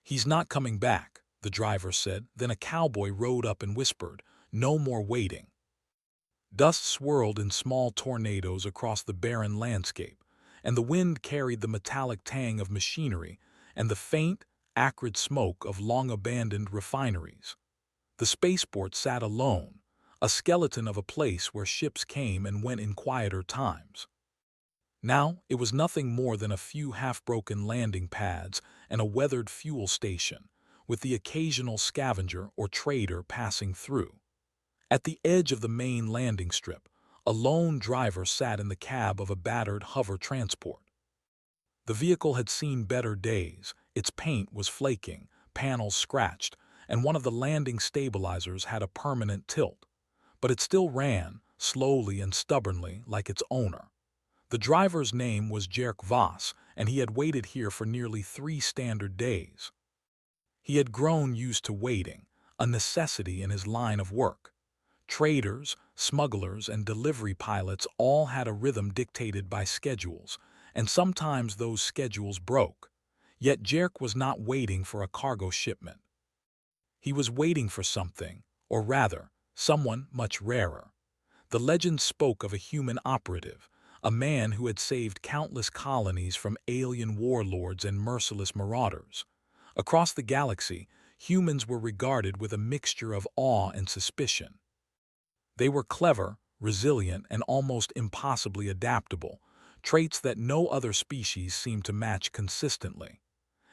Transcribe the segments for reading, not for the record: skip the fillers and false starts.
"He's not coming back," the driver said. Then a cowboy rode up and whispered, "No more waiting." Dust swirled in small tornadoes across the barren landscape, and the wind carried the metallic tang of machinery and the faint, acrid smoke of long-abandoned refineries. The spaceport sat alone, a skeleton of a place where ships came and went in quieter times. Now it was nothing more than a few half-broken landing pads and a weathered fuel station, with the occasional scavenger or trader passing through. At the edge of the main landing strip, a lone driver sat in the cab of a battered hover transport. The vehicle had seen better days. Its paint was flaking, panels scratched, and one of the landing stabilizers had a permanent tilt. But it still ran, slowly and stubbornly, like its owner. The driver's name was Jerk Voss, and he had waited here for nearly 3 standard days. He had grown used to waiting, a necessity in his line of work. Traders, smugglers, and delivery pilots all had a rhythm dictated by schedules, and sometimes those schedules broke. Yet Jerk was not waiting for a cargo shipment. He was waiting for something, or rather, someone much rarer. The legend spoke of a human operative, a man who had saved countless colonies from alien warlords and merciless marauders. Across the galaxy, humans were regarded with a mixture of awe and suspicion. They were clever, resilient, and almost impossibly adaptable, traits that no other species seemed to match consistently.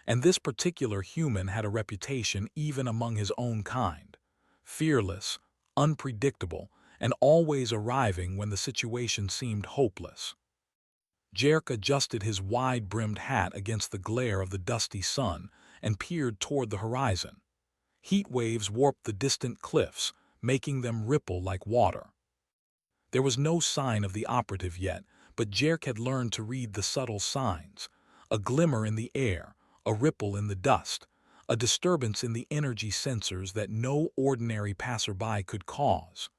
And this particular human had a reputation even among his own kind: fearless, unpredictable, and always arriving when the situation seemed hopeless. Jerk adjusted his wide-brimmed hat against the glare of the dusty sun and peered toward the horizon. Heat waves warped the distant cliffs, making them ripple like water. There was no sign of the operative yet, but Jerk had learned to read the subtle signs: a glimmer in the air, a ripple in the dust, a disturbance in the energy sensors that no ordinary passerby could cause.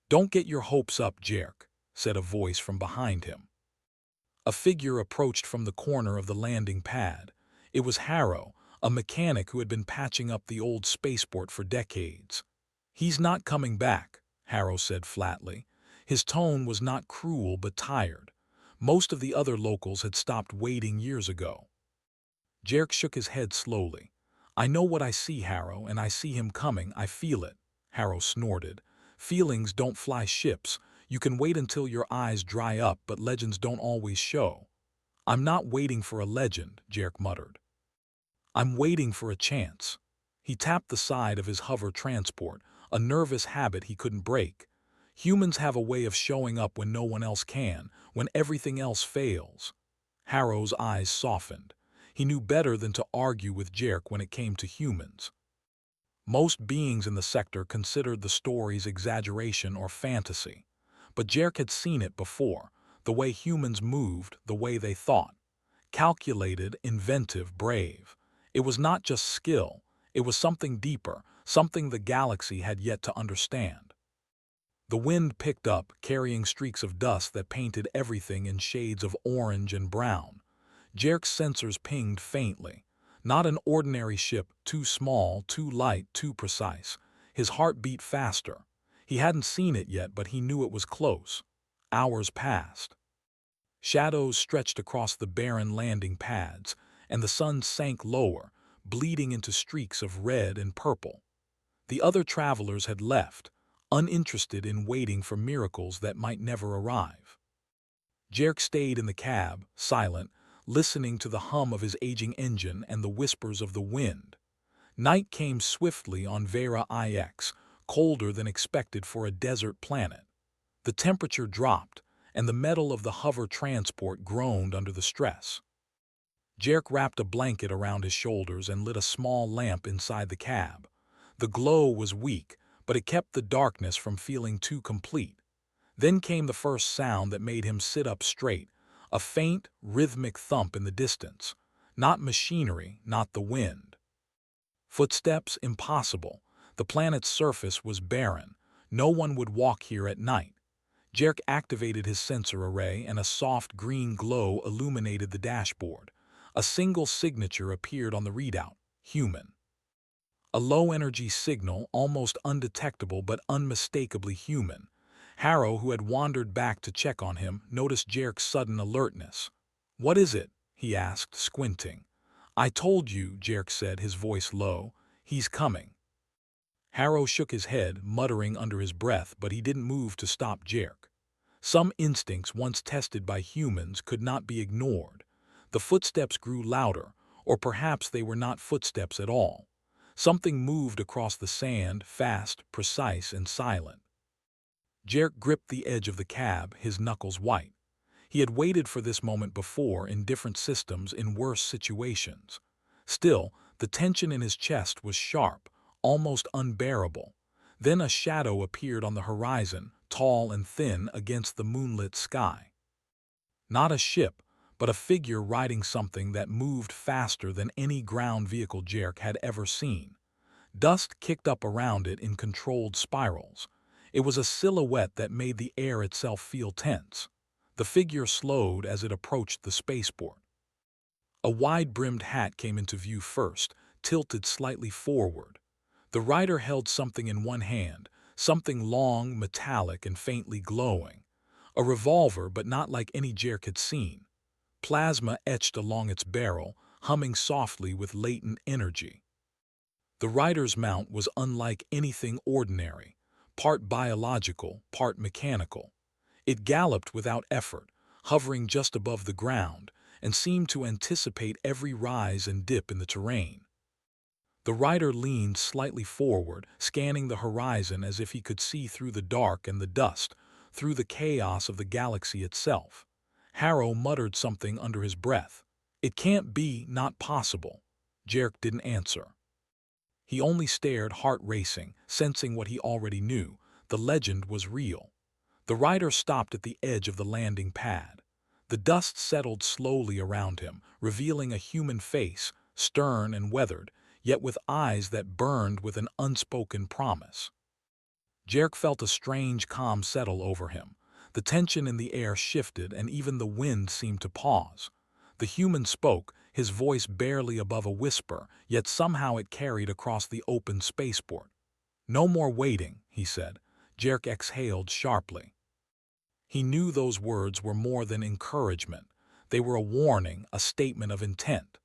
"Don't get your hopes up, Jerk," said a voice from behind him. A figure approached from the corner of the landing pad. It was Harrow, a mechanic who had been patching up the old spaceport for decades. "He's not coming back," Harrow said flatly. His tone was not cruel but tired. Most of the other locals had stopped waiting years ago. Jerk shook his head slowly. "I know what I see, Harrow, and I see him coming. I feel it," Harrow snorted. "Feelings don't fly ships. You can wait until your eyes dry up, but legends don't always show." "I'm not waiting for a legend," Jerk muttered. "I'm waiting for a chance." He tapped the side of his hover transport, a nervous habit he couldn't break. Humans have a way of showing up when no one else can, when everything else fails. Harrow's eyes softened. He knew better than to argue with Jerk when it came to humans. Most beings in the sector considered the story's exaggeration or fantasy. But Jerk had seen it before: the way humans moved, the way they thought. Calculated, inventive, brave. It was not just skill, it was something deeper, something the galaxy had yet to understand. The wind picked up, carrying streaks of dust that painted everything in shades of orange and brown. Jerk's sensors pinged faintly. Not an ordinary ship, too small, too light, too precise. His heart beat faster. He hadn't seen it yet, but he knew it was close. Hours passed. Shadows stretched across the barren landing pads, and the sun sank lower, bleeding into streaks of red and purple. The other travelers had left, uninterested in waiting for miracles that might never arrive. Jerk stayed in the cab, silent, listening to the hum of his aging engine and the whispers of the wind. Night came swiftly on Vera IX, colder than expected for a desert planet. The temperature dropped, and the metal of the hover transport groaned under the stress. Jerk wrapped a blanket around his shoulders and lit a small lamp inside the cab. The glow was weak, but it kept the darkness from feeling too complete. Then came the first sound that made him sit up straight: a faint, rhythmic thump in the distance. Not machinery, not the wind. Footsteps? Impossible. The planet's surface was barren. No one would walk here at night. Jerk activated his sensor array, and a soft green glow illuminated the dashboard. A single signature appeared on the readout: human. A low-energy signal, almost undetectable but unmistakably human. Harrow, who had wandered back to check on him, noticed Jerk's sudden alertness. "What is it?" he asked, squinting. "I told you," Jerk said, his voice low. "He's coming." Harrow shook his head, muttering under his breath, but he didn't move to stop Jerk. Some instincts once tested by humans could not be ignored. The footsteps grew louder, or perhaps they were not footsteps at all. Something moved across the sand, fast, precise, and silent. Jerk gripped the edge of the cab, his knuckles white. He had waited for this moment before in different systems, in worse situations. Still, the tension in his chest was sharp, almost unbearable. Then a shadow appeared on the horizon, tall and thin against the moonlit sky. Not a ship, but a figure riding something that moved faster than any ground vehicle Jerk had ever seen. Dust kicked up around it in controlled spirals. It was a silhouette that made the air itself feel tense. The figure slowed as it approached the spaceport. A wide-brimmed hat came into view first, tilted slightly forward. The rider held something in one hand, something long, metallic, and faintly glowing. A revolver, but not like any Jerk had seen. Plasma etched along its barrel, humming softly with latent energy. The rider's mount was unlike anything ordinary, part biological, part mechanical. It galloped without effort, hovering just above the ground, and seemed to anticipate every rise and dip in the terrain. The rider leaned slightly forward, scanning the horizon as if he could see through the dark and the dust, through the chaos of the galaxy itself. Harrow muttered something under his breath. "It can't be, not possible." Jerk didn't answer. He only stared, heart racing, sensing what he already knew. The legend was real. The rider stopped at the edge of the landing pad. The dust settled slowly around him, revealing a human face, stern and weathered, yet with eyes that burned with an unspoken promise. Jerk felt a strange calm settle over him. The tension in the air shifted, and even the wind seemed to pause. The human spoke, his voice barely above a whisper, yet somehow it carried across the open spaceport. "No more waiting," he said. Jerk exhaled sharply. He knew those words were more than encouragement. They were a warning, a statement of intent.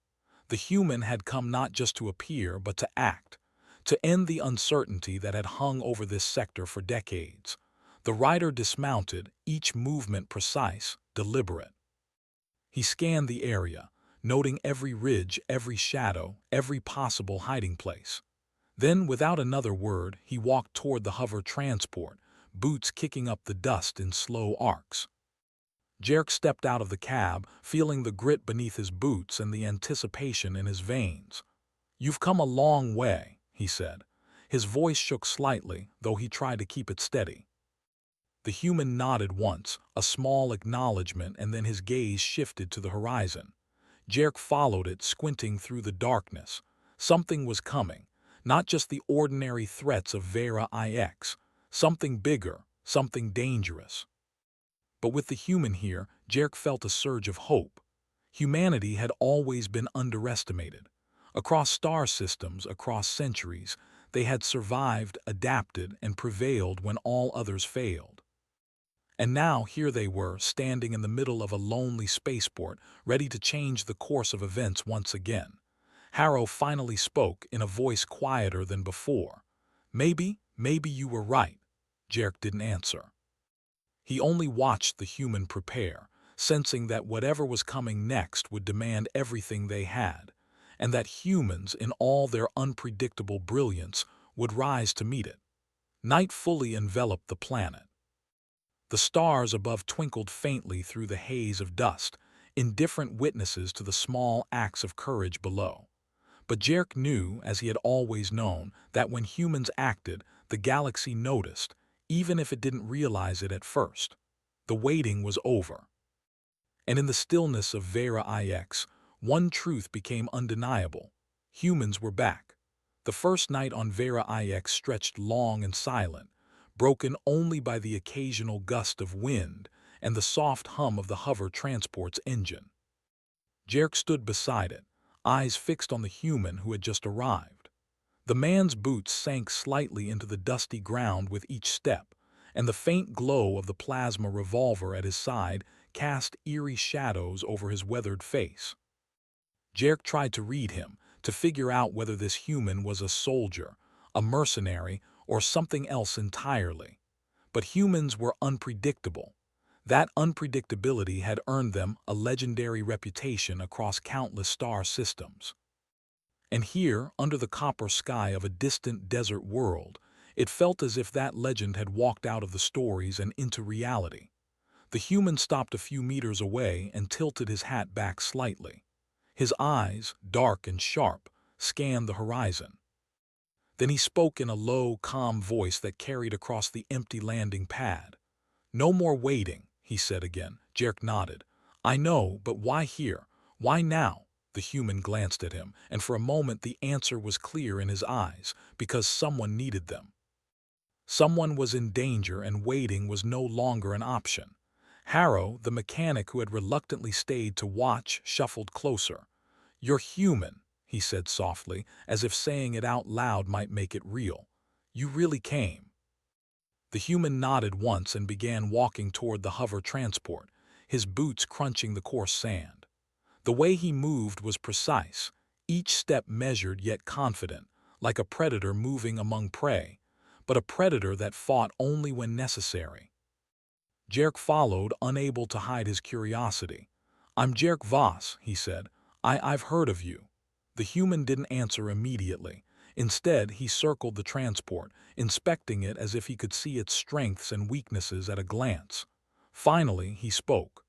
The human had come not just to appear, but to act, to end the uncertainty that had hung over this sector for decades. The rider dismounted, each movement precise, deliberate. He scanned the area, noting every ridge, every shadow, every possible hiding place. Then, without another word, he walked toward the hover transport, boots kicking up the dust in slow arcs. Jerk stepped out of the cab, feeling the grit beneath his boots and the anticipation in his veins. "You've come a long way," he said. His voice shook slightly, though he tried to keep it steady. The human nodded once, a small acknowledgement, and then his gaze shifted to the horizon. Jerk followed it, squinting through the darkness. Something was coming, not just the ordinary threats of Vera IX. Something bigger, something dangerous. But with the human here, Jerk felt a surge of hope. Humanity had always been underestimated. Across star systems, across centuries, they had survived, adapted, and prevailed when all others failed. And now here they were, standing in the middle of a lonely spaceport, ready to change the course of events once again. Harrow finally spoke, in a voice quieter than before. Maybe you were right." Jerk didn't answer. He only watched the human prepare, sensing that whatever was coming next would demand everything they had, and that humans, in all their unpredictable brilliance, would rise to meet it. Night fully enveloped the planet. The stars above twinkled faintly through the haze of dust, indifferent witnesses to the small acts of courage below. But Jerk knew, as he had always known, that when humans acted, the galaxy noticed, even if it didn't realize it at first. The waiting was over. And in the stillness of Vera IX, one truth became undeniable. Humans were back. The first night on Vera IX stretched long and silent, broken only by the occasional gust of wind and the soft hum of the hover transport's engine. Jerk stood beside it, eyes fixed on the human who had just arrived. The man's boots sank slightly into the dusty ground with each step, and the faint glow of the plasma revolver at his side cast eerie shadows over his weathered face. Jerk tried to read him, to figure out whether this human was a soldier, a mercenary, or something else entirely. But humans were unpredictable. That unpredictability had earned them a legendary reputation across countless star systems. And here, under the copper sky of a distant desert world, it felt as if that legend had walked out of the stories and into reality. The human stopped a few meters away and tilted his hat back slightly. His eyes, dark and sharp, scanned the horizon. Then he spoke in a low, calm voice that carried across the empty landing pad. "No more waiting," he said again. Jerk nodded. "I know, but why here? Why now?" The human glanced at him, and for a moment the answer was clear in his eyes, because someone needed them. Someone was in danger and waiting was no longer an option. Harrow, the mechanic who had reluctantly stayed to watch, shuffled closer. "You're human," he said softly, as if saying it out loud might make it real. "You really came." The human nodded once and began walking toward the hover transport, his boots crunching the coarse sand. The way he moved was precise, each step measured yet confident, like a predator moving among prey, but a predator that fought only when necessary. Jerk followed, unable to hide his curiosity. "I'm Jerk Voss," he said. I've heard of you." The human didn't answer immediately. Instead, he circled the transport, inspecting it as if he could see its strengths and weaknesses at a glance. Finally, he spoke.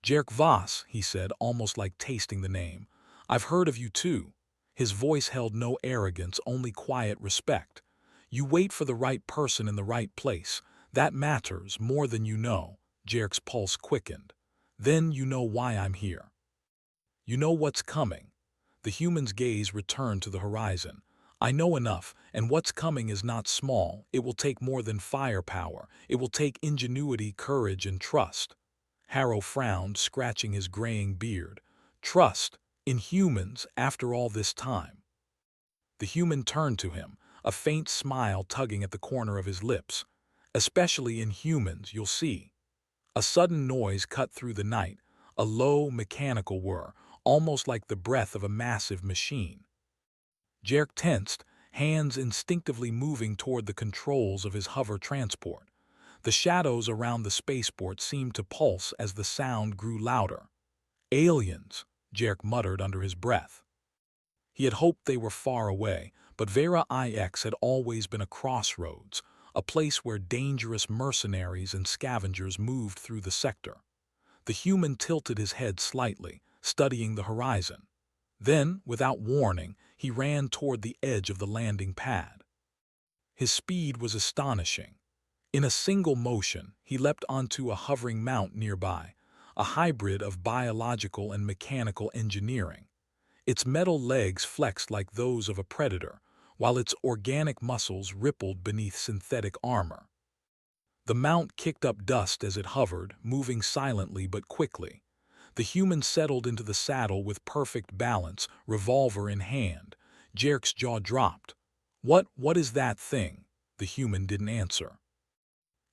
"Jerk Voss," he said, almost like tasting the name. "I've heard of you too." His voice held no arrogance, only quiet respect. "You wait for the right person in the right place. That matters more than you know." Jerk's pulse quickened. "Then you know why I'm here. You know what's coming." The human's gaze returned to the horizon. "I know enough, and what's coming is not small. It will take more than firepower. It will take ingenuity, courage, and trust." Harrow frowned, scratching his graying beard. "Trust? In humans, after all this time?" The human turned to him, a faint smile tugging at the corner of his lips. "Especially in humans, you'll see." A sudden noise cut through the night, a low, mechanical whir, almost like the breath of a massive machine. Jerk tensed, hands instinctively moving toward the controls of his hover transport. The shadows around the spaceport seemed to pulse as the sound grew louder. "Aliens," Jerk muttered under his breath. He had hoped they were far away, but Vera IX had always been a crossroads, a place where dangerous mercenaries and scavengers moved through the sector. The human tilted his head slightly, studying the horizon. Then, without warning, he ran toward the edge of the landing pad. His speed was astonishing. In a single motion, he leapt onto a hovering mount nearby, a hybrid of biological and mechanical engineering. Its metal legs flexed like those of a predator, while its organic muscles rippled beneath synthetic armor. The mount kicked up dust as it hovered, moving silently but quickly. The human settled into the saddle with perfect balance, revolver in hand. Jerk's jaw dropped. What is that thing?" The human didn't answer.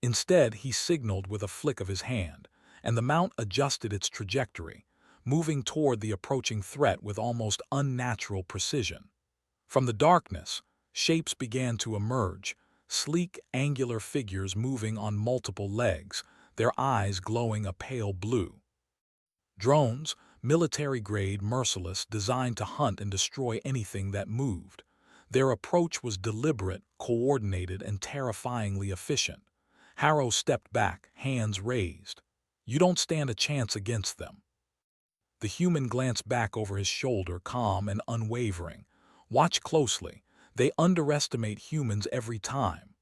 Instead, he signaled with a flick of his hand, and the mount adjusted its trajectory, moving toward the approaching threat with almost unnatural precision. From the darkness, shapes began to emerge, sleek, angular figures moving on multiple legs, their eyes glowing a pale blue. Drones, military-grade, merciless, designed to hunt and destroy anything that moved. Their approach was deliberate, coordinated, and terrifyingly efficient. Harrow stepped back, hands raised. "You don't stand a chance against them." The human glanced back over his shoulder, calm and unwavering. "Watch closely. They underestimate humans every time."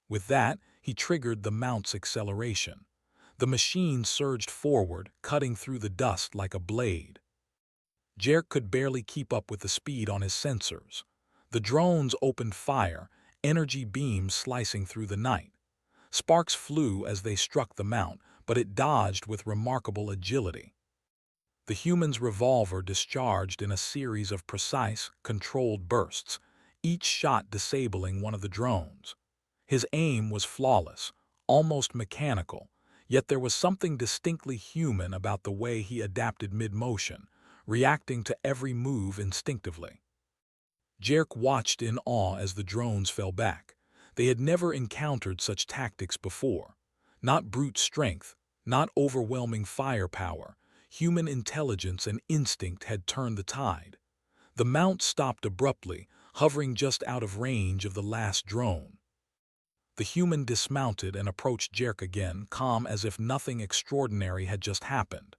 With that, he triggered the mount's acceleration. The machine surged forward, cutting through the dust like a blade. Jerk could barely keep up with the speed on his sensors. The drones opened fire, energy beams slicing through the night. Sparks flew as they struck the mount, but it dodged with remarkable agility. The human's revolver discharged in a series of precise, controlled bursts, each shot disabling one of the drones. His aim was flawless, almost mechanical, yet there was something distinctly human about the way he adapted mid-motion, reacting to every move instinctively. Jerk watched in awe as the drones fell back. They had never encountered such tactics before. Not brute strength, not overwhelming firepower. Human intelligence and instinct had turned the tide. The mount stopped abruptly, hovering just out of range of the last drone. The human dismounted and approached Jerk again, calm as if nothing extraordinary had just happened.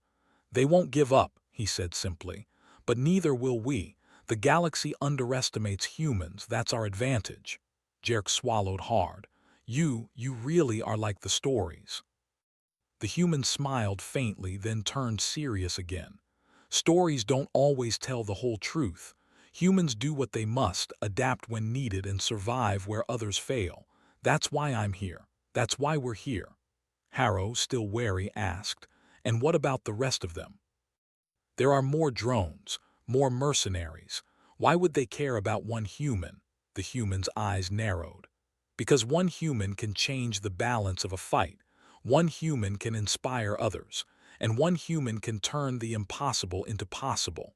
"They won't give up," he said simply. "But neither will we. The galaxy underestimates humans, that's our advantage." Jerk swallowed hard. You really are like the stories." The human smiled faintly, then turned serious again. "Stories don't always tell the whole truth. Humans do what they must, adapt when needed, and survive where others fail. That's why I'm here. That's why we're here." Harrow, still wary, asked, "And what about the rest of them?" "There are more drones, more mercenaries. Why would they care about one human?" The human's eyes narrowed. "Because one human can change the balance of a fight. One human can inspire others. And one human can turn the impossible into possible."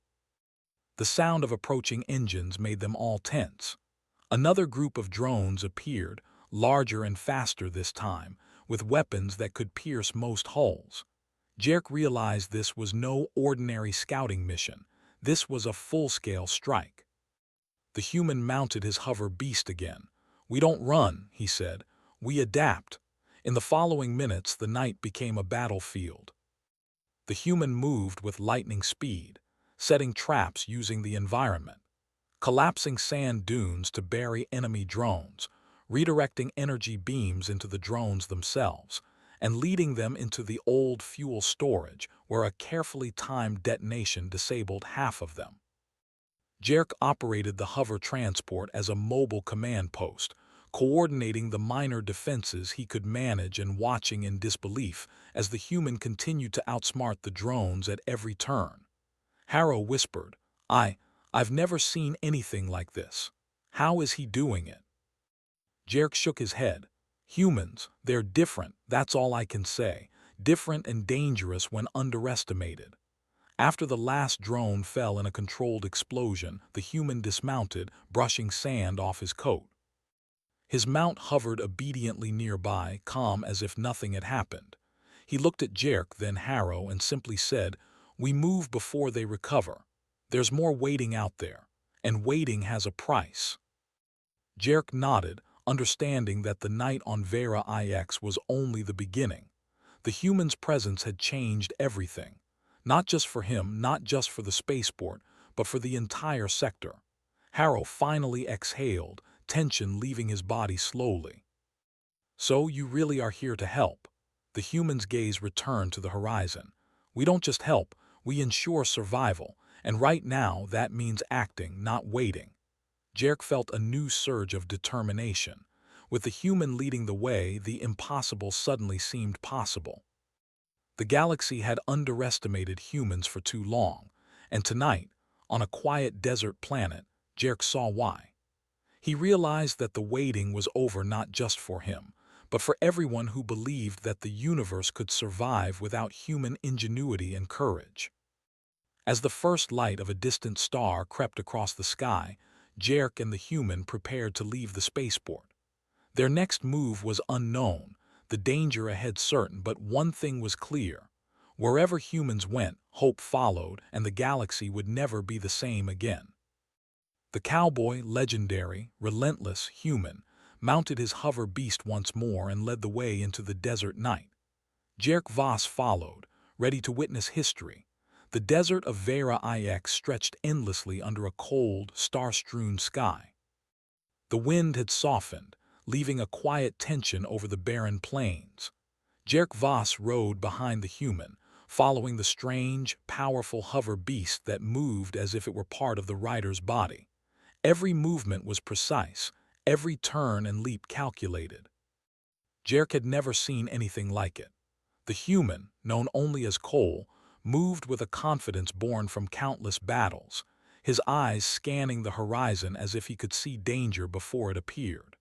The sound of approaching engines made them all tense. Another group of drones appeared, larger and faster this time, with weapons that could pierce most hulls. Jerk realized this was no ordinary scouting mission. This was a full-scale strike. The human mounted his hover beast again. "We don't run," he said. "We adapt." In the following minutes, the night became a battlefield. The human moved with lightning speed, setting traps using the environment, collapsing sand dunes to bury enemy drones, redirecting energy beams into the drones themselves, and leading them into the old fuel storage where a carefully timed detonation disabled half of them. Jerk operated the hover transport as a mobile command post, coordinating the minor defenses he could manage and watching in disbelief as the human continued to outsmart the drones at every turn. Harrow whispered, I've never seen anything like this. How is he doing it?" Jerk shook his head. "Humans, they're different, that's all I can say. Different and dangerous when underestimated." After the last drone fell in a controlled explosion, the human dismounted, brushing sand off his coat. His mount hovered obediently nearby, calm as if nothing had happened. He looked at Jerk, then Harrow, and simply said, "We move before they recover. There's more waiting out there, and waiting has a price." Jerk nodded, understanding that the night on Vera IX was only the beginning. The human's presence had changed everything. Not just for him, not just for the spaceport, but for the entire sector. Harrow finally exhaled, tension leaving his body slowly. "So you really are here to help." The human's gaze returned to the horizon. "We don't just help, we ensure survival, and right now that means acting, not waiting." Jerk felt a new surge of determination. With the human leading the way, the impossible suddenly seemed possible. The galaxy had underestimated humans for too long, and tonight, on a quiet desert planet, Jerk saw why. He realized that the waiting was over not just for him, but for everyone who believed that the universe could survive without human ingenuity and courage. As the first light of a distant star crept across the sky, Jerk and the human prepared to leave the spaceport. Their next move was unknown, the danger ahead certain, but one thing was clear. Wherever humans went, hope followed, and the galaxy would never be the same again. The cowboy, legendary, relentless, human, mounted his hover beast once more and led the way into the desert night. Jerk Voss followed, ready to witness history. The desert of Vera IX stretched endlessly under a cold, star-strewn sky. The wind had softened, leaving a quiet tension over the barren plains. Jerk Voss rode behind the human, following the strange, powerful hover beast that moved as if it were part of the rider's body. Every movement was precise, every turn and leap calculated. Jerk had never seen anything like it. The human, known only as Cole, moved with a confidence born from countless battles, his eyes scanning the horizon as if he could see danger before it appeared.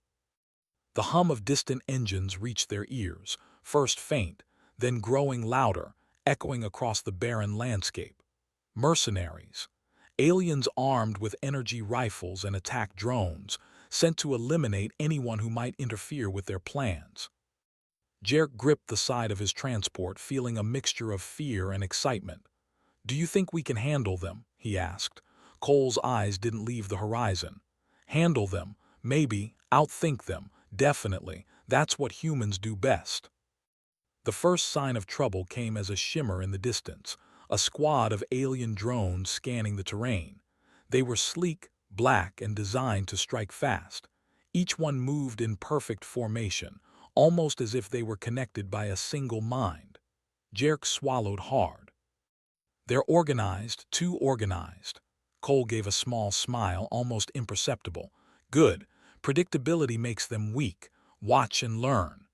The hum of distant engines reached their ears, first faint, then growing louder, echoing across the barren landscape. Mercenaries, aliens armed with energy rifles and attack drones, sent to eliminate anyone who might interfere with their plans. Jerk gripped the side of his transport, feeling a mixture of fear and excitement. "Do you think we can handle them?" he asked. Cole's eyes didn't leave the horizon. "Handle them? Maybe. Outthink them. Definitely. That's what humans do best." The first sign of trouble came as a shimmer in the distance, a squad of alien drones scanning the terrain. They were sleek, black, and designed to strike fast. Each one moved in perfect formation, almost as if they were connected by a single mind. Jerk swallowed hard. "They're organized, too organized." Cole gave a small smile, almost imperceptible. "Good. Predictability makes them weak. Watch and learn."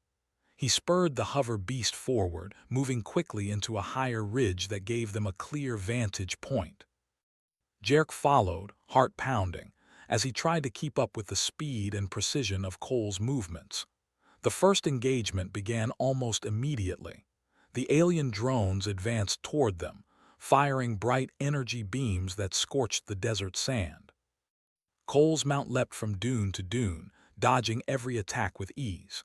He spurred the hover beast forward, moving quickly into a higher ridge that gave them a clear vantage point. Jerk followed, heart pounding, as he tried to keep up with the speed and precision of Cole's movements. The first engagement began almost immediately. The alien drones advanced toward them, firing bright energy beams that scorched the desert sand. Cole's mount leapt from dune to dune, dodging every attack with ease.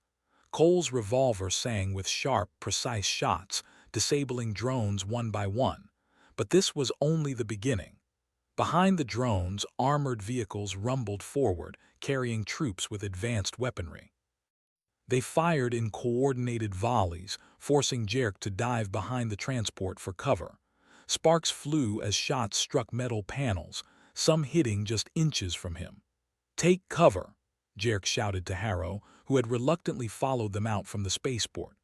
Cole's revolver sang with sharp, precise shots, disabling drones one by one. But this was only the beginning. Behind the drones, armored vehicles rumbled forward, carrying troops with advanced weaponry. They fired in coordinated volleys, forcing Jerk to dive behind the transport for cover. Sparks flew as shots struck metal panels, some hitting just inches from him. "Take cover," Jerk shouted to Harrow, who had reluctantly followed them out from the spaceport.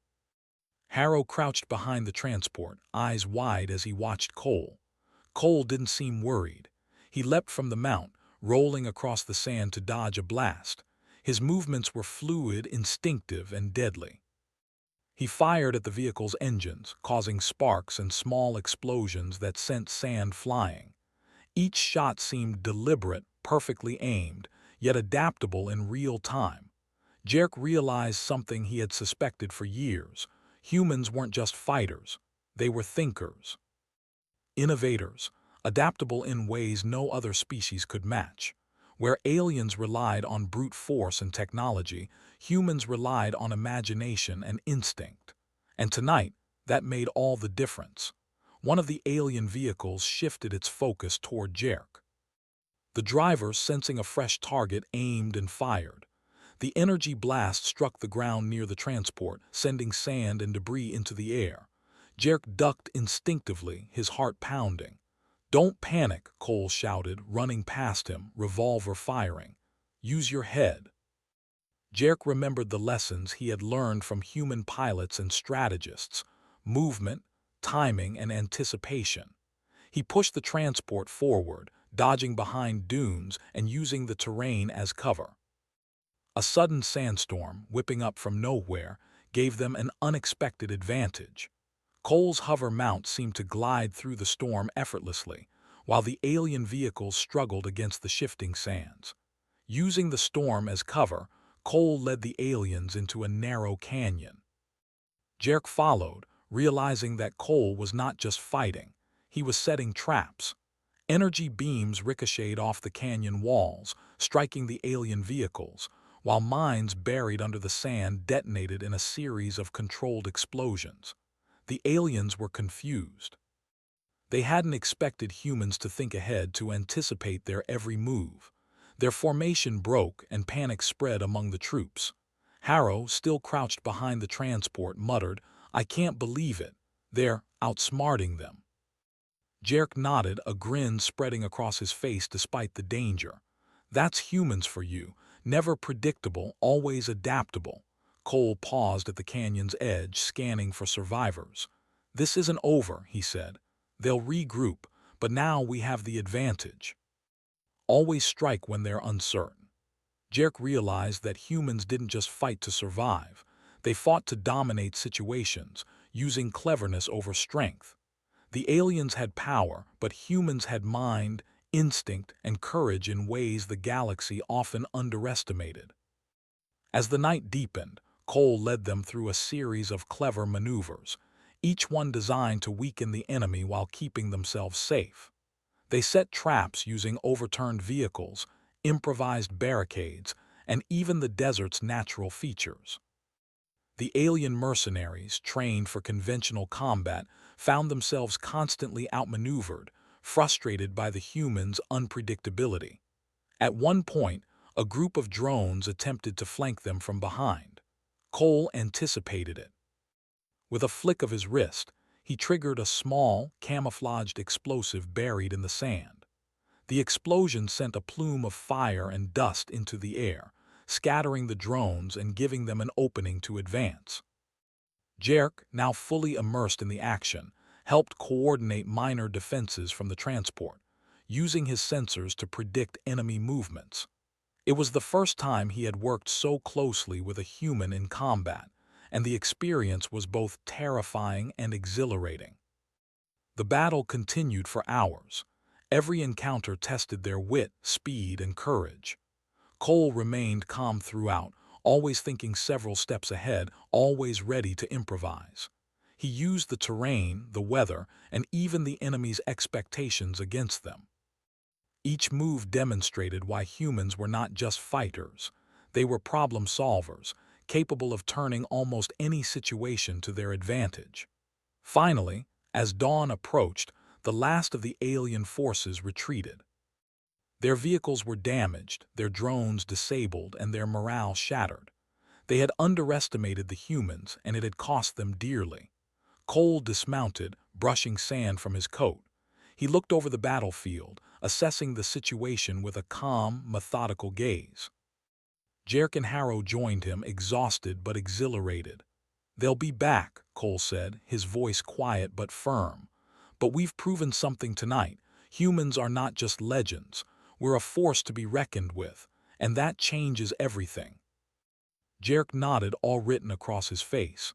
Harrow crouched behind the transport, eyes wide as he watched Cole. Cole didn't seem worried. He leapt from the mount, rolling across the sand to dodge a blast. His movements were fluid, instinctive, and deadly. He fired at the vehicle's engines, causing sparks and small explosions that sent sand flying. Each shot seemed deliberate, perfectly aimed, yet adaptable in real time. Jerk realized something he had suspected for years. Humans weren't just fighters. They were thinkers. Innovators, adaptable in ways no other species could match. Where aliens relied on brute force and technology, humans relied on imagination and instinct. And tonight, that made all the difference. One of the alien vehicles shifted its focus toward Jerk. The driver, sensing a fresh target, aimed and fired. The energy blast struck the ground near the transport, sending sand and debris into the air. Jerk ducked instinctively, his heart pounding. "Don't panic," Cole shouted, running past him, revolver firing. "Use your head." Jerk remembered the lessons he had learned from human pilots and strategists: movement, timing, and anticipation. He pushed the transport forward, dodging behind dunes and using the terrain as cover. A sudden sandstorm, whipping up from nowhere, gave them an unexpected advantage. Cole's hover mount seemed to glide through the storm effortlessly, while the alien vehicles struggled against the shifting sands. Using the storm as cover, Cole led the aliens into a narrow canyon. Jerk followed, realizing that Cole was not just fighting, he was setting traps. Energy beams ricocheted off the canyon walls, striking the alien vehicles, while mines buried under the sand detonated in a series of controlled explosions. The aliens were confused. They hadn't expected humans to think ahead, to anticipate their every move. Their formation broke and panic spread among the troops. Harrow, still crouched behind the transport, muttered, "I can't believe it. They're outsmarting them." Jerk nodded, a grin spreading across his face despite the danger. "That's humans for you. Never predictable, always adaptable." Cole paused at the canyon's edge, scanning for survivors. "This isn't over," he said. "They'll regroup, but now we have the advantage." Always strike when they're uncertain. Jerk realized that humans didn't just fight to survive. They fought to dominate situations, using cleverness over strength. The aliens had power, but humans had mind, instinct, and courage in ways the galaxy often underestimated. As the night deepened, Cole led them through a series of clever maneuvers, each one designed to weaken the enemy while keeping themselves safe. They set traps using overturned vehicles, improvised barricades, and even the desert's natural features. The alien mercenaries, trained for conventional combat, found themselves constantly outmaneuvered, frustrated by the humans' unpredictability. At one point, a group of drones attempted to flank them from behind. Cole anticipated it. With a flick of his wrist, he triggered a small, camouflaged explosive buried in the sand. The explosion sent a plume of fire and dust into the air, scattering the drones and giving them an opening to advance. Jerk, now fully immersed in the action, helped coordinate minor defenses from the transport, using his sensors to predict enemy movements. It was the first time he had worked so closely with a human in combat, and the experience was both terrifying and exhilarating. The battle continued for hours. Every encounter tested their wit, speed, and courage. Cole remained calm throughout, always thinking several steps ahead, always ready to improvise. He used the terrain, the weather, and even the enemy's expectations against them. Each move demonstrated why humans were not just fighters. They were problem solvers, capable of turning almost any situation to their advantage. Finally, as dawn approached, the last of the alien forces retreated. Their vehicles were damaged, their drones disabled, and their morale shattered. They had underestimated the humans, and it had cost them dearly. Cole dismounted, brushing sand from his coat. He looked over the battlefield, assessing the situation with a calm, methodical gaze. Jerk and Harrow joined him, exhausted but exhilarated. "They'll be back," Cole said, his voice quiet but firm. "But we've proven something tonight. Humans are not just legends. We're a force to be reckoned with, and that changes everything." Jerk nodded, all written across his face.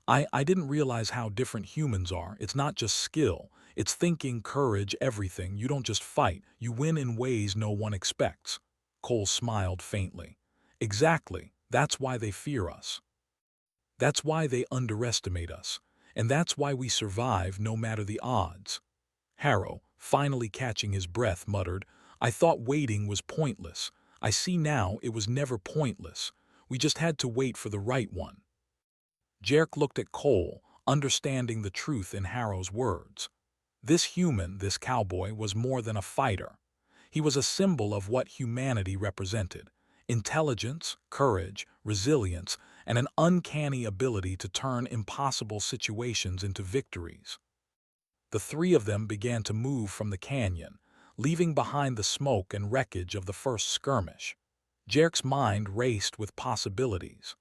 I didn't realize how different humans are. It's not just skill. It's thinking, courage, everything. You don't just fight. You win in ways no one expects." Cole smiled faintly. "Exactly. That's why they fear us. That's why they underestimate us. And that's why we survive no matter the odds." Harrow, finally catching his breath, muttered, "I thought waiting was pointless. I see now it was never pointless. We just had to wait for the right one." Jerk looked at Cole, understanding the truth in Harrow's words. This human, this cowboy, was more than a fighter. He was a symbol of what humanity represented: intelligence, courage, resilience, and an uncanny ability to turn impossible situations into victories. The three of them began to move from the canyon, leaving behind the smoke and wreckage of the first skirmish. Jerk's mind raced with possibilities.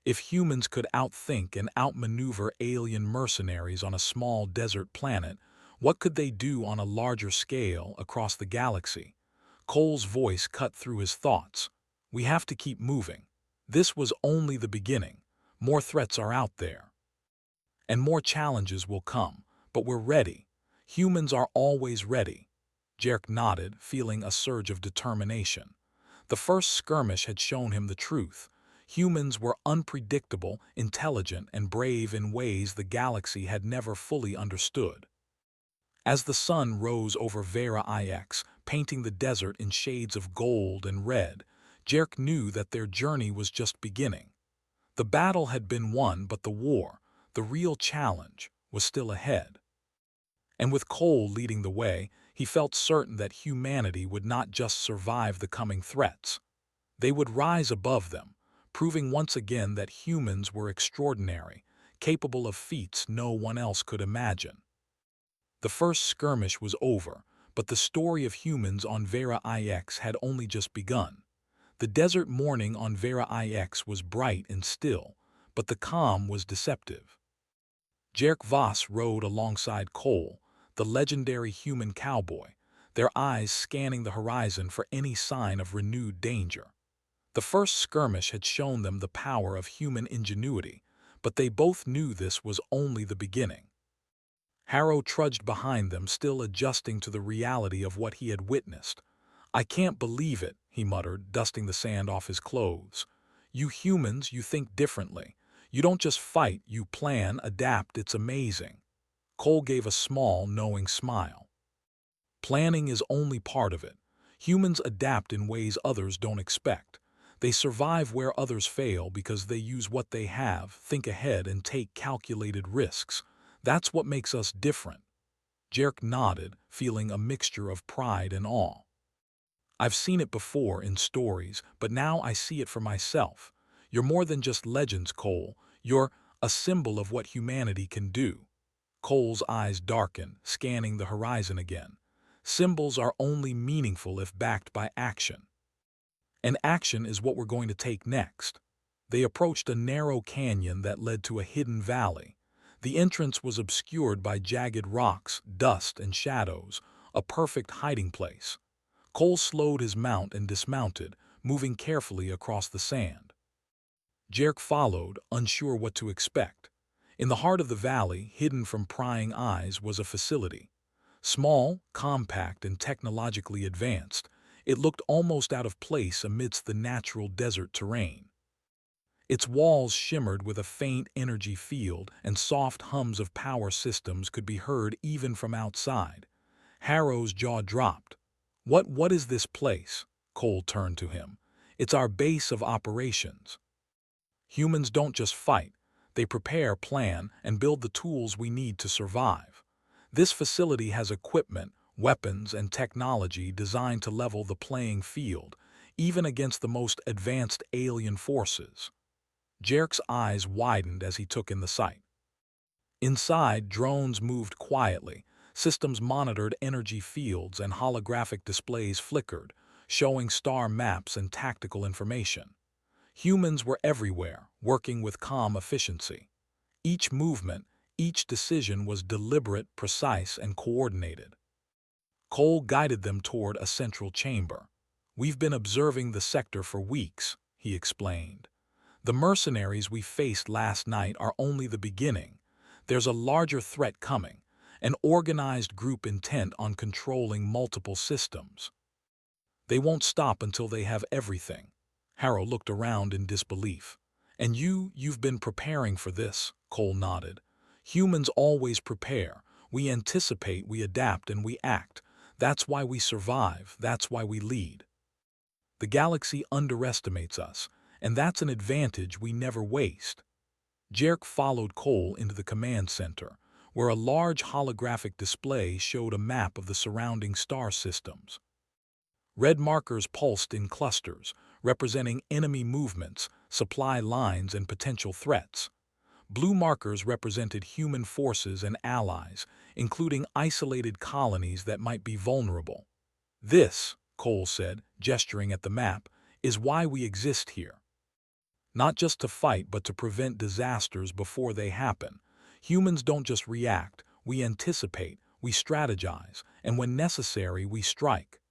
If humans could outthink and outmaneuver alien mercenaries on a small desert planet, what could they do on a larger scale across the galaxy? Cole's voice cut through his thoughts. "We have to keep moving. This was only the beginning. More threats are out there. And more challenges will come, but we're ready. Humans are always ready." Jerk nodded, feeling a surge of determination. The first skirmish had shown him the truth. Humans were unpredictable, intelligent, and brave in ways the galaxy had never fully understood. As the sun rose over Vera IX, painting the desert in shades of gold and red, Jerk knew that their journey was just beginning. The battle had been won, but the war, the real challenge, was still ahead. And with Cole leading the way, he felt certain that humanity would not just survive the coming threats. They would rise above them, proving once again that humans were extraordinary, capable of feats no one else could imagine. The first skirmish was over, but the story of humans on Vera IX had only just begun. The desert morning on Vera IX was bright and still, but the calm was deceptive. Jerk Voss rode alongside Cole, the legendary human cowboy, their eyes scanning the horizon for any sign of renewed danger. The first skirmish had shown them the power of human ingenuity, but they both knew this was only the beginning. Harrow trudged behind them, still adjusting to the reality of what he had witnessed. "I can't believe it," he muttered, dusting the sand off his clothes. "You humans, you think differently. You don't just fight, you plan, adapt, it's amazing." Cole gave a small, knowing smile. Planning is only part of it. Humans adapt in ways others don't expect. They survive where others fail because they use what they have, think ahead, and take calculated risks. That's what makes us different. Jerk nodded, feeling a mixture of pride and awe. "I've seen it before in stories, but now I see it for myself. You're more than just legends, Cole. You're a symbol of what humanity can do." Cole's eyes darkened, scanning the horizon again. Symbols are only meaningful if backed by action. And action is what we're going to take next. They approached a narrow canyon that led to a hidden valley. The entrance was obscured by jagged rocks, dust, and shadows, a perfect hiding place. Cole slowed his mount and dismounted, moving carefully across the sand. Jerk followed, unsure what to expect. In the heart of the valley, hidden from prying eyes, was a facility. Small, compact, and technologically advanced, it looked almost out of place amidst the natural desert terrain. Its walls shimmered with a faint energy field, and soft hums of power systems could be heard even from outside. Harrow's jaw dropped. What is this place?" Cole turned to him. "It's our base of operations. Humans don't just fight. They prepare, plan, and build the tools we need to survive. This facility has equipment, weapons, and technology designed to level the playing field, even against the most advanced alien forces." Jerk's eyes widened as he took in the sight. Inside, drones moved quietly. Systems monitored energy fields, and holographic displays flickered, showing star maps and tactical information. Humans were everywhere, working with calm efficiency. Each movement, each decision was deliberate, precise, and coordinated. Cole guided them toward a central chamber. "We've been observing the sector for weeks," he explained. "The mercenaries we faced last night are only the beginning. There's a larger threat coming, an organized group intent on controlling multiple systems. They won't stop until they have everything." Harrow looked around in disbelief. "And you've been preparing for this," Cole nodded. "Humans always prepare. We anticipate, we adapt, and we act. That's why we survive, that's why we lead. The galaxy underestimates us, and that's an advantage we never waste." Jerk followed Cole into the command center, where a large holographic display showed a map of the surrounding star systems. Red markers pulsed in clusters, representing enemy movements, supply lines, and potential threats. Blue markers represented human forces and allies, including isolated colonies that might be vulnerable. "This," Cole said, gesturing at the map, "is why we exist here. Not just to fight, but to prevent disasters before they happen. Humans don't just react, we anticipate, we strategize, and when necessary, we strike."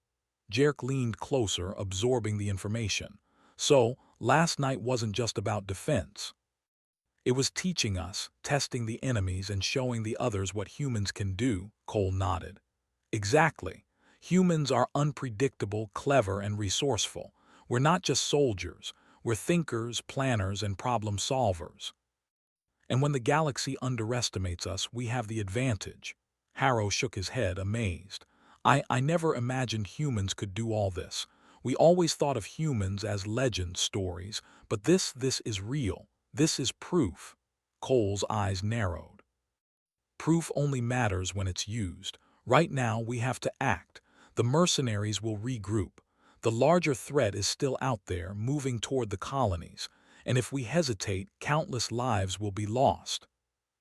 Jerk leaned closer, absorbing the information. "So, last night wasn't just about defense. It was teaching us, testing the enemies, and showing the others what humans can do," Cole nodded. "Exactly. Humans are unpredictable, clever, and resourceful. We're not just soldiers. We're thinkers, planners, and problem solvers. And when the galaxy underestimates us, we have the advantage." Harrow shook his head, amazed. I never imagined humans could do all this. We always thought of humans as legend stories, but this is real. This is proof." Cole's eyes narrowed. "Proof only matters when it's used. Right now, we have to act. The mercenaries will regroup. The larger threat is still out there, moving toward the colonies, and if we hesitate, countless lives will be lost."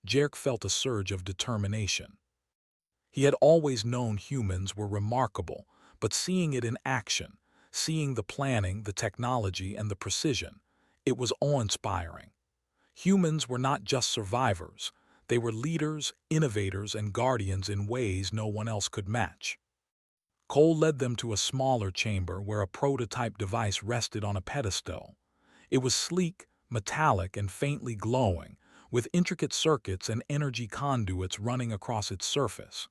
Jerk felt a surge of determination. He had always known humans were remarkable, but seeing it in action, seeing the planning, the technology, and the precision, it was awe-inspiring. Humans were not just survivors. They were leaders, innovators, and guardians in ways no one else could match. Cole led them to a smaller chamber where a prototype device rested on a pedestal. It was sleek, metallic, and faintly glowing, with intricate circuits and energy conduits running across its surface.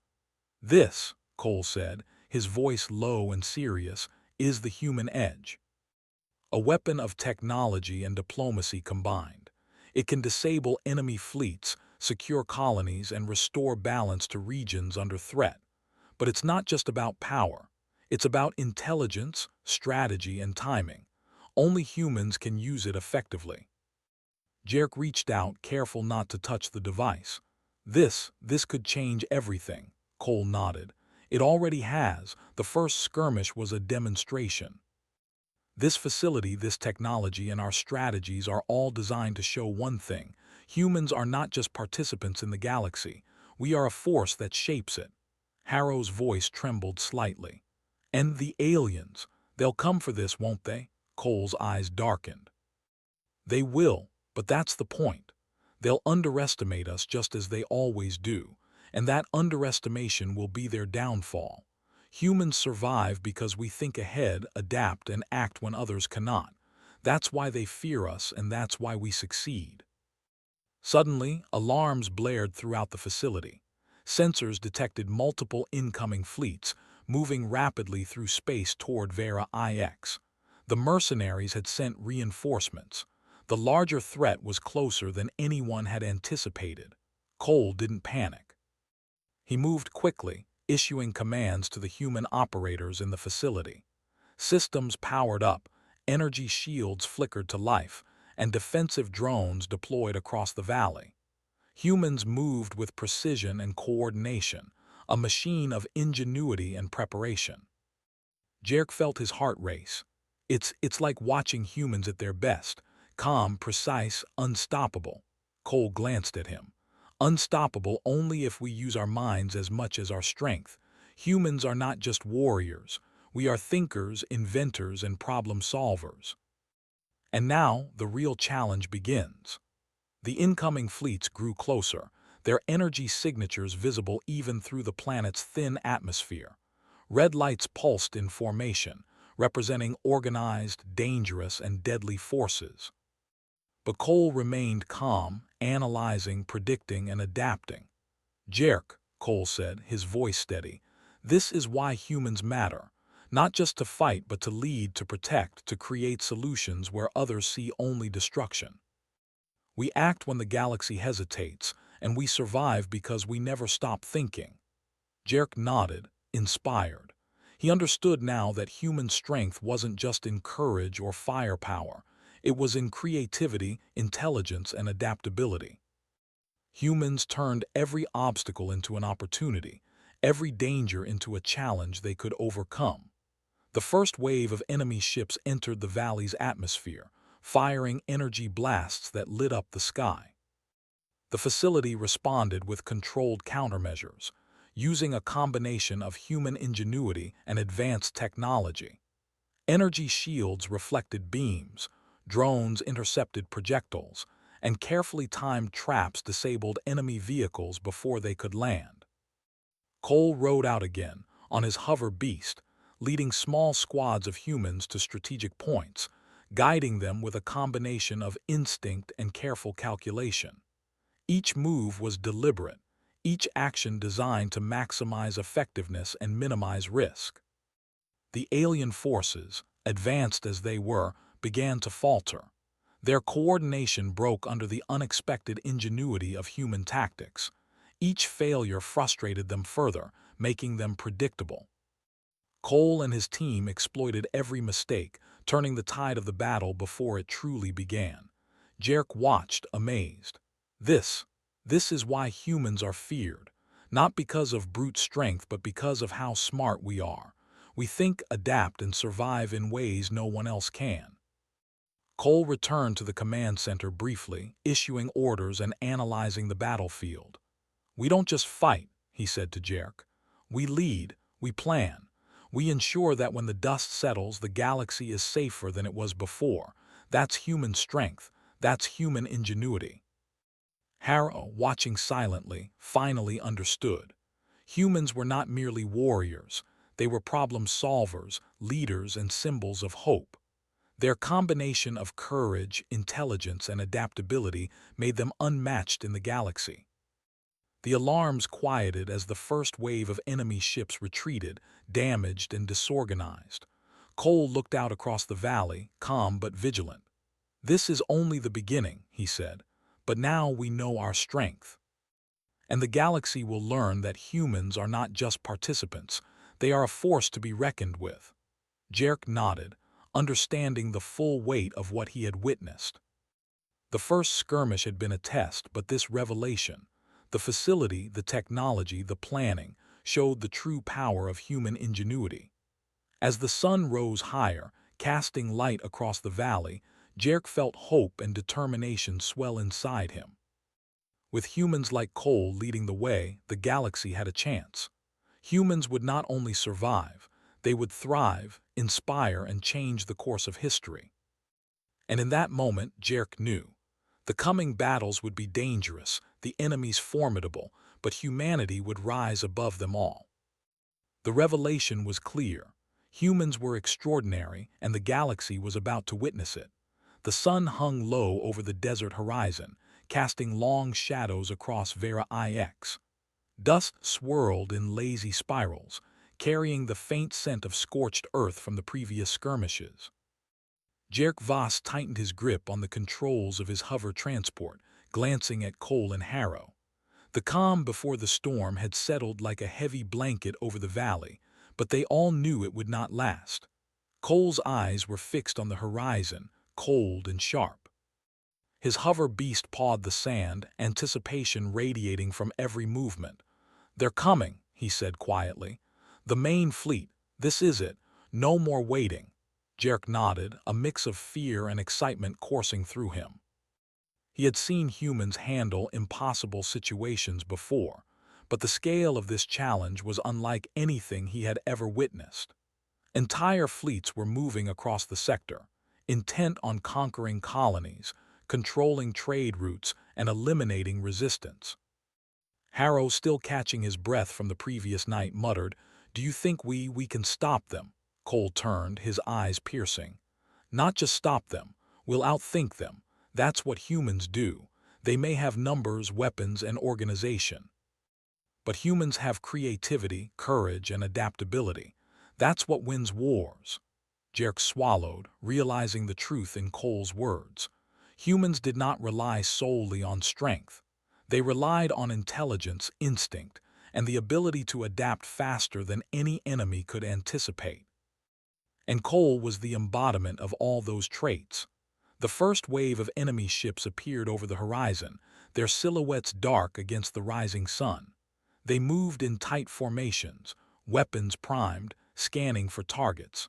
This, Cole said, his voice low and serious, is the human edge. A weapon of technology and diplomacy combined. It can disable enemy fleets, secure colonies, and restore balance to regions under threat. But it's not just about power. It's about intelligence, strategy, and timing. Only humans can use it effectively. Jerk reached out, careful not to touch the device. This could change everything, Cole nodded. It already has. The first skirmish was a demonstration. This facility, this technology, and our strategies are all designed to show one thing. Humans are not just participants in the galaxy. We are a force that shapes it. Harrow's voice trembled slightly. And the aliens, they'll come for this, won't they? Cole's eyes darkened. They will, but that's the point. They'll underestimate us just as they always do, and that underestimation will be their downfall. Humans survive because we think ahead, adapt, and act when others cannot. That's why they fear us, and that's why we succeed. Suddenly, alarms blared throughout the facility. Sensors detected multiple incoming fleets, moving rapidly through space toward Vera IX. The mercenaries had sent reinforcements. The larger threat was closer than anyone had anticipated. Cole didn't panic. He moved quickly, issuing commands to the human operators in the facility. Systems powered up, energy shields flickered to life, and defensive drones deployed across the valley. Humans moved with precision and coordination, a machine of ingenuity and preparation. Jerk felt his heart race. It's like watching humans at their best, calm, precise, unstoppable. Cole glanced at him. Unstoppable only if we use our minds as much as our strength. Humans are not just warriors. We are thinkers, inventors, and problem solvers. And now, the real challenge begins. The incoming fleets grew closer, their energy signatures visible even through the planet's thin atmosphere. Red lights pulsed in formation, representing organized, dangerous, and deadly forces. But Cole remained calm, analyzing, predicting, and adapting. Jerk, Cole said, his voice steady, this is why humans matter. Not just to fight, but to lead, to protect, to create solutions where others see only destruction. We act when the galaxy hesitates, and we survive because we never stop thinking. Jerk nodded, inspired. He understood now that human strength wasn't just in courage or firepower. It was in creativity, intelligence, and adaptability. Humans turned every obstacle into an opportunity, every danger into a challenge they could overcome. The first wave of enemy ships entered the valley's atmosphere, firing energy blasts that lit up the sky. The facility responded with controlled countermeasures, using a combination of human ingenuity and advanced technology. Energy shields reflected beams, drones intercepted projectiles, and carefully timed traps disabled enemy vehicles before they could land. Cole rode out again, on his hover beast, leading small squads of humans to strategic points, guiding them with a combination of instinct and careful calculation. Each move was deliberate, each action designed to maximize effectiveness and minimize risk. The alien forces, advanced as they were, began to falter. Their coordination broke under the unexpected ingenuity of human tactics. Each failure frustrated them further, making them predictable. Cole and his team exploited every mistake, turning the tide of the battle before it truly began. Jerk watched, amazed. This is why humans are feared, not because of brute strength but because of how smart we are. We think, adapt, and survive in ways no one else can. Cole returned to the command center briefly, issuing orders and analyzing the battlefield. We don't just fight, he said to Jerk. We lead, we plan. We ensure that when the dust settles, the galaxy is safer than it was before. That's human strength. That's human ingenuity. Harrow, watching silently, finally understood. Humans were not merely warriors. They were problem solvers, leaders, and symbols of hope. Their combination of courage, intelligence, and adaptability made them unmatched in the galaxy. The alarms quieted as the first wave of enemy ships retreated, damaged and disorganized. Cole looked out across the valley, calm but vigilant. "This is only the beginning," he said, "but now we know our strength. And the galaxy will learn that humans are not just participants, they are a force to be reckoned with." Jerk nodded, understanding the full weight of what he had witnessed. The first skirmish had been a test, but this revelation, the facility, the technology, the planning, showed the true power of human ingenuity. As the sun rose higher, casting light across the valley, Jerk felt hope and determination swell inside him. With humans like Cole leading the way, the galaxy had a chance. Humans would not only survive, they would thrive, inspire, and change the course of history. And in that moment, Jerk knew. The coming battles would be dangerous, the enemies formidable, but humanity would rise above them all. The revelation was clear. Humans were extraordinary, and the galaxy was about to witness it. The sun hung low over the desert horizon, casting long shadows across Vera IX. Dust swirled in lazy spirals, carrying the faint scent of scorched earth from the previous skirmishes. Jerk Voss tightened his grip on the controls of his hover transport, glancing at Cole and Harrow. The calm before the storm had settled like a heavy blanket over the valley, but they all knew it would not last. Cole's eyes were fixed on the horizon, cold and sharp. His hover beast pawed the sand, anticipation radiating from every movement. "They're coming," he said quietly. "The main fleet. This is it. No more waiting." Jerk nodded, a mix of fear and excitement coursing through him. He had seen humans handle impossible situations before, but the scale of this challenge was unlike anything he had ever witnessed. Entire fleets were moving across the sector, intent on conquering colonies, controlling trade routes, and eliminating resistance. Harrow, still catching his breath from the previous night, muttered, "Do you think we can stop them?" Cole turned, his eyes piercing. "Not just stop them. We'll outthink them. That's what humans do. They may have numbers, weapons, and organization. But humans have creativity, courage, and adaptability. That's what wins wars." Jerk swallowed, realizing the truth in Cole's words. Humans did not rely solely on strength. They relied on intelligence, instinct, and the ability to adapt faster than any enemy could anticipate. And Cole was the embodiment of all those traits. The first wave of enemy ships appeared over the horizon, their silhouettes dark against the rising sun. They moved in tight formations, weapons primed, scanning for targets.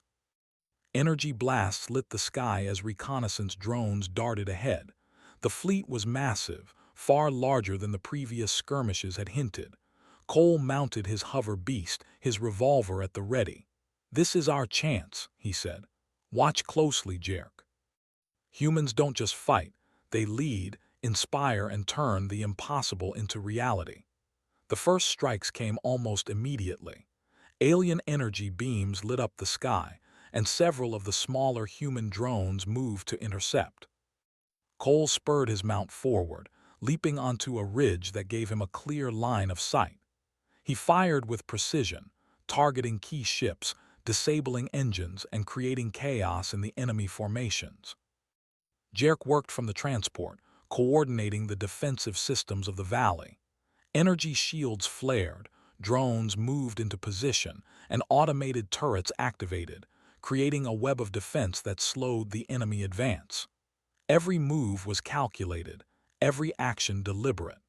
Energy blasts lit the sky as reconnaissance drones darted ahead. The fleet was massive, far larger than the previous skirmishes had hinted. Cole mounted his hover beast, his revolver at the ready. "This is our chance," he said. "Watch closely, Jerk. Humans don't just fight, they lead, inspire, and turn the impossible into reality." The first strikes came almost immediately. Alien energy beams lit up the sky, and several of the smaller human drones moved to intercept. Cole spurred his mount forward, leaping onto a ridge that gave him a clear line of sight. He fired with precision, targeting key ships, disabling engines, and creating chaos in the enemy formations. Jerk worked from the transport, coordinating the defensive systems of the valley. Energy shields flared, drones moved into position, and automated turrets activated, creating a web of defense that slowed the enemy advance. Every move was calculated, every action deliberate.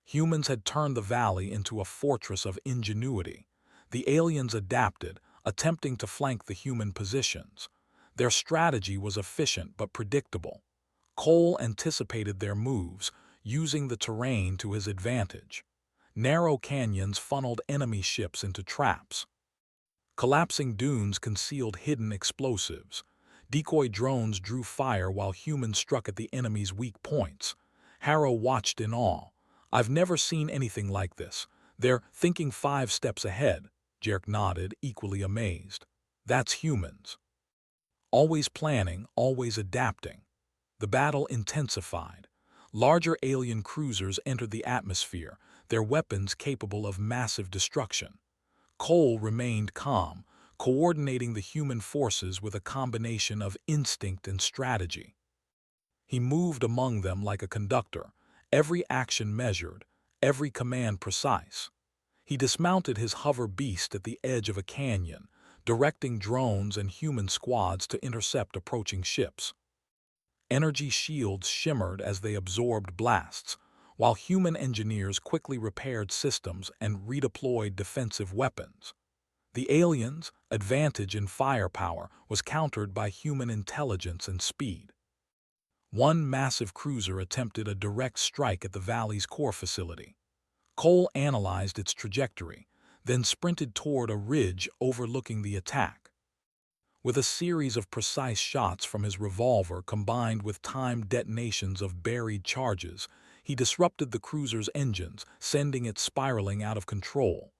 Humans had turned the valley into a fortress of ingenuity. The aliens adapted, attempting to flank the human positions. Their strategy was efficient but predictable. Cole anticipated their moves, using the terrain to his advantage. Narrow canyons funneled enemy ships into traps. Collapsing dunes concealed hidden explosives. Decoy drones drew fire while humans struck at the enemy's weak points. Harrow watched in awe. "I've never seen anything like this. They're thinking 5 steps ahead." Jerk nodded, equally amazed. "That's humans." Always planning, always adapting. The battle intensified. Larger alien cruisers entered the atmosphere, their weapons capable of massive destruction. Cole remained calm, coordinating the human forces with a combination of instinct and strategy. He moved among them like a conductor, every action measured, every command precise. He dismounted his hover beast at the edge of a canyon, directing drones and human squads to intercept approaching ships. Energy shields shimmered as they absorbed blasts, while human engineers quickly repaired systems and redeployed defensive weapons. The aliens' advantage in firepower was countered by human intelligence and speed. One massive cruiser attempted a direct strike at the valley's core facility. Cole analyzed its trajectory, then sprinted toward a ridge overlooking the attack. With a series of precise shots from his revolver combined with timed detonations of buried charges, he disrupted the cruiser's engines, sending it spiraling out of control.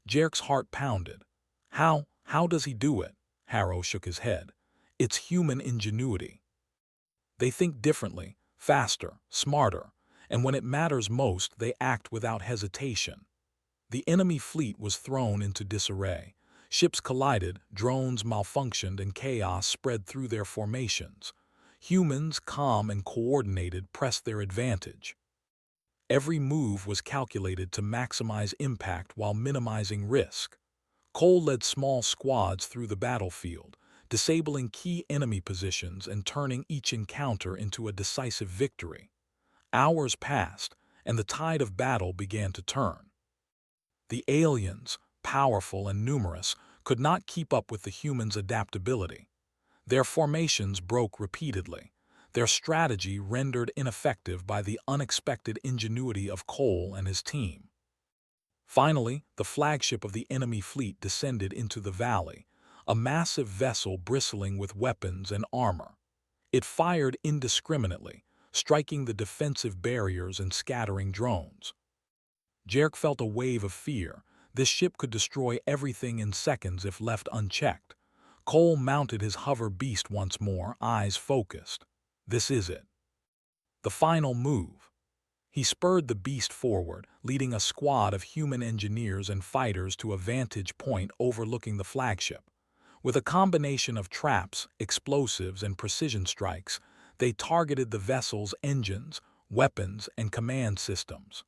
Jerk's heart pounded. How does he do it? Harrow shook his head. It's human ingenuity. They think differently, faster, smarter, and when it matters most, they act without hesitation. The enemy fleet was thrown into disarray. Ships collided, drones malfunctioned, and chaos spread through their formations. Humans, calm and coordinated, pressed their advantage. Every move was calculated to maximize impact while minimizing risk. Cole led small squads through the battlefield, disabling key enemy positions and turning each encounter into a decisive victory. Hours passed, and the tide of battle began to turn. The aliens, powerful and numerous, could not keep up with the humans' adaptability. Their formations broke repeatedly, their strategy rendered ineffective by the unexpected ingenuity of Cole and his team. Finally, the flagship of the enemy fleet descended into the valley, a massive vessel bristling with weapons and armor. It fired indiscriminately, striking the defensive barriers and scattering drones. Jerk felt a wave of fear. This ship could destroy everything in seconds if left unchecked. Cole mounted his hover beast once more, eyes focused. This is it. The final move. He spurred the beast forward, leading a squad of human engineers and fighters to a vantage point overlooking the flagship. With a combination of traps, explosives, and precision strikes, they targeted the vessel's engines, weapons, and command systems.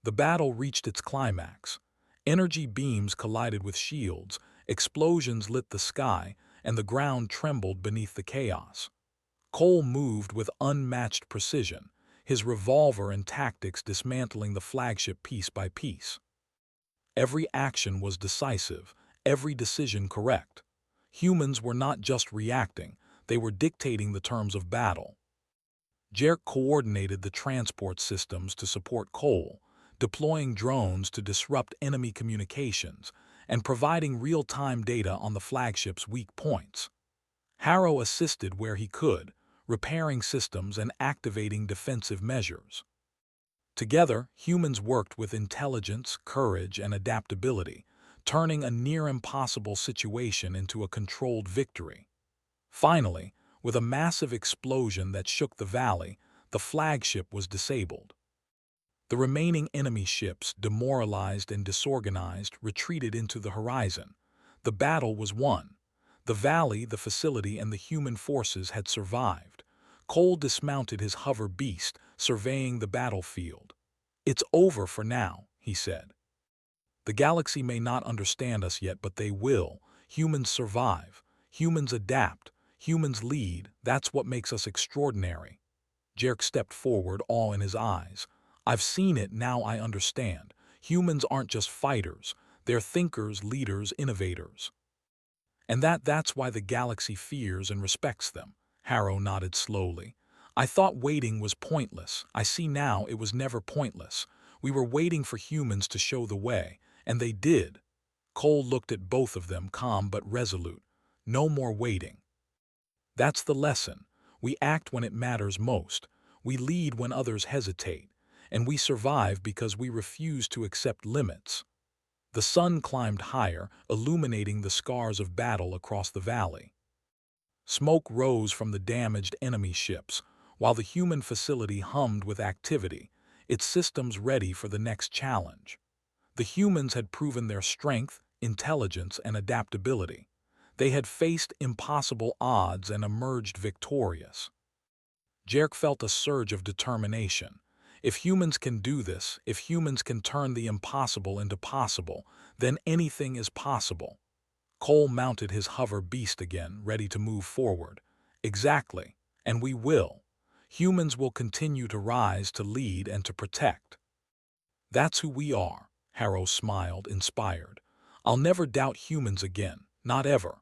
The battle reached its climax. Energy beams collided with shields, explosions lit the sky, and the ground trembled beneath the chaos. Cole moved with unmatched precision, his revolver and tactics dismantling the flagship piece by piece. Every action was decisive, every decision correct. Humans were not just reacting, they were dictating the terms of battle. Jerk coordinated the transport systems to support Cole, deploying drones to disrupt enemy communications, and providing real-time data on the flagship's weak points. Harrow assisted where he could, repairing systems and activating defensive measures. Together, humans worked with intelligence, courage, and adaptability, turning a near-impossible situation into a controlled victory. Finally, with a massive explosion that shook the valley, the flagship was disabled. The remaining enemy ships, demoralized and disorganized, retreated into the horizon. The battle was won. The valley, the facility, and the human forces had survived. Cole dismounted his hover beast, surveying the battlefield. "It's over for now," he said. "The galaxy may not understand us yet, but they will. Humans survive. Humans adapt. Humans lead. That's what makes us extraordinary." Jerk stepped forward, awe in his eyes. "I've seen it, now I understand. Humans aren't just fighters. They're thinkers, leaders, innovators. And that's why the galaxy fears and respects them." Harrow nodded slowly. "I thought waiting was pointless. I see now it was never pointless. We were waiting for humans to show the way, and they did." Cole looked at both of them, calm but resolute. "No more waiting. That's the lesson. We act when it matters most. We lead when others hesitate. And we survive because we refuse to accept limits." The sun climbed higher, illuminating the scars of battle across the valley. Smoke rose from the damaged enemy ships, while the human facility hummed with activity, its systems ready for the next challenge. The humans had proven their strength, intelligence, and adaptability. They had faced impossible odds and emerged victorious. Jerk felt a surge of determination. If humans can do this, if humans can turn the impossible into possible, then anything is possible. Cole mounted his hover beast again, ready to move forward. Exactly, and we will. Humans will continue to rise, to lead, and to protect. That's who we are, Harrow smiled, inspired. I'll never doubt humans again, not ever.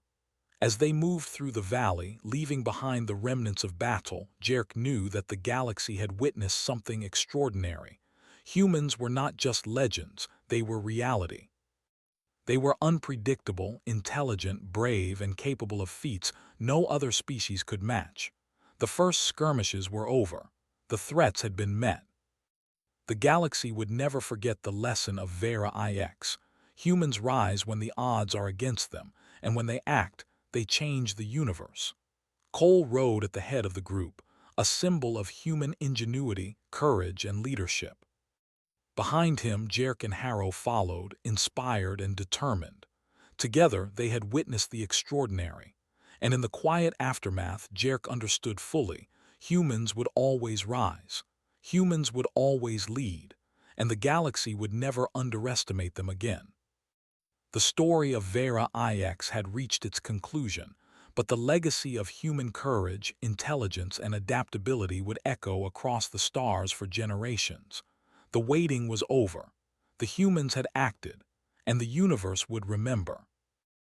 As they moved through the valley, leaving behind the remnants of battle, Jerk knew that the galaxy had witnessed something extraordinary. Humans were not just legends, they were reality. They were unpredictable, intelligent, brave, and capable of feats no other species could match. The first skirmishes were over. The threats had been met. The galaxy would never forget the lesson of Vera IX. Humans rise when the odds are against them, and when they act, they change the universe. Cole rode at the head of the group, a symbol of human ingenuity, courage, and leadership. Behind him, Jerk and Harrow followed, inspired and determined. Together, they had witnessed the extraordinary. And in the quiet aftermath, Jerk understood fully, humans would always rise. Humans would always lead, and the galaxy would never underestimate them again. The story of Vera IX had reached its conclusion, but the legacy of human courage, intelligence, and adaptability would echo across the stars for generations. The waiting was over. The humans had acted, and the universe would remember.